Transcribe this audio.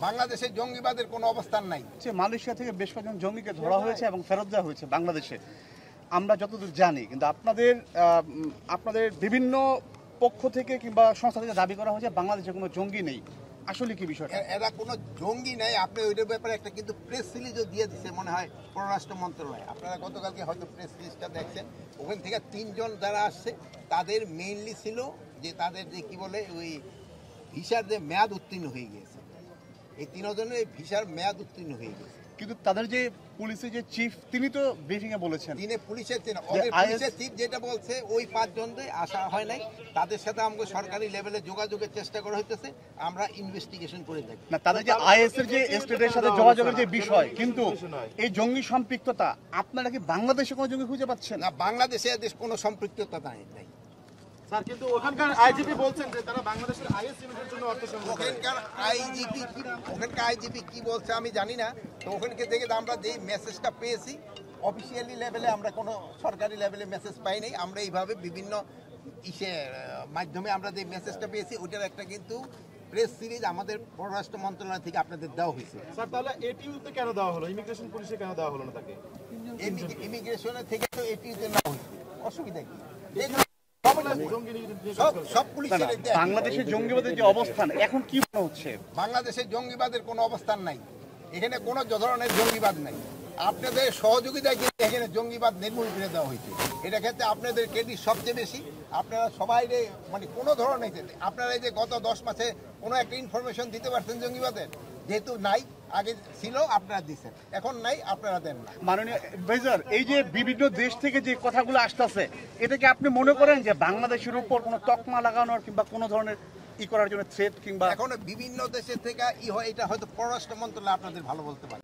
বাংলাদেশে জঙ্গিবাদের কোনো অবস্থান নাই। মালয়েশিয়া থেকে বেশ কয়েকজন জঙ্গিকে ধরা হয়েছে এবং ফেরত দেওয়া হয়েছে বাংলাদেশে, আমরা যতদূর জানি। কিন্তু আপনাদের বিভিন্ন পক্ষ থেকে কিংবা সংস্থা থেকে দাবি করা হয়েছে বাংলাদেশে কোনো জঙ্গি নেই। আসলে কি বিষয়টা? এরা কোনো জঙ্গি নাই। আপনি ওইটার ব্যাপারে একটা কিন্তু প্রেস রিলিজও দিয়ে দিচ্ছে মনে হয় পররাষ্ট্র মন্ত্রণালয়। আপনারা গতকালকে হয়তো প্রেস রিলিজটা দেখছেন। ওখান থেকে 3 জন যারা আসছে তাদের মেইনলি ছিল যে তাদের যে কি বলে ওই ভিসার যে মেয়াদ উত্তীর্ণ হয়ে গিয়েছে। এই 3 জনের ভিসার মেয়াদ উত্তীর্ণ হয়ে গেছে। কিন্তু তাদের যে পুলিশের যে চিফ, তিনি তো ব্রিফিং এ বলেছেন, তিনি পুলিশের পুলিশের চিফ যেটা বলছে ওই 5 জনরে আসা হয় নাই, তাদের সাথে আমাকে সরকারি লেভেলে যোগাযোগের চেষ্টা করা হইতেছে, আমরা ইনভেস্টিগেশন করে দেখি। না, তাদের যে আইএস এর যে স্টেটের সাথে যোগাযোগের যে বিষয়, কিন্তু এই জঙ্গি সম্পৃক্ততা, আপনারা কি বাংলাদেশে কোনো জঙ্গি খুঁজে পাচ্ছেন? না, বাংলাদেশে এদের কোনো সম্পৃক্ততা নাই। স্যার, কিন্তু ওখানকার আইজিপি বলছেন যে তারা বাংলাদেশের আইএস ইউনিটের জন্য অর্থ সংগ্রহ করে। ওখানকার আইজিপি কি বলছে আমি জানি না। তো ওখানকে থেকে আমরা যেই মেসেজটা পেয়েছি অফিসিয়ালি লেভেলে, আমরা কোনো সরকারি লেভেলে মেসেজ পাই নাই। আমরা এইভাবে বিভিন্ন মাধ্যমে আমরা যে মেসেজটা পেয়েছি ওইটার একটা কিন্তু প্রেস সিরিজ আমাদের পররাষ্ট্র মন্ত্রণালয় থেকে আপনাদের দেওয়া হয়েছে। স্যার, তাহলে এটিইউতে কেন দেওয়া হলো? ইমিগ্রেশন পুলিশে কেন দেওয়া হলো না তাকে? ইমিগ্রেশনের থেকে তো এটিইউতে না হয়েছে, অসুবিধা কি? বাংলাদেশের জঙ্গিবাদের যে অবস্থান এখন কি মনে হচ্ছে? বাংলাদেশের জঙ্গিবাদের কোনো অবস্থান নাই। এখানে কোনো ধরনের জঙ্গিবাদ নাই। আপনাদের সহযোগিতায় কিন্তু এখানে জঙ্গিবাদ নির্মূল করে দেওয়া হয়েছে। এটা ক্ষেত্রে আপনাদের ক্রেডিট সবচেয়ে বেশি। আপনারা সবাই মানে কোনো ধরনের আপনারা এই যে গত 10 মাসে কোনো একটা ইনফরমেশন দিতে পারছেন জঙ্গিবাদের? যেহেতু নাই, আগে ছিল আপনারা দিচ্ছেন, এখন নাই আপনারা দেন না। মাননীয় অ্যাডভাইজার, এই যে বিভিন্ন দেশ থেকে যে কথাগুলো আসতেছে, এটা কি আপনি মনে করেন যে বাংলাদেশের উপর কোনো তকমা লাগানোর কিংবা কোনো ধরনের করার জন্য থ্রেট কিংবা? এখন বিভিন্ন দেশের থেকে হয়, এটা হয়তো পররাষ্ট্র মন্ত্রণালয় আপনাদের ভালো বলতে পারে।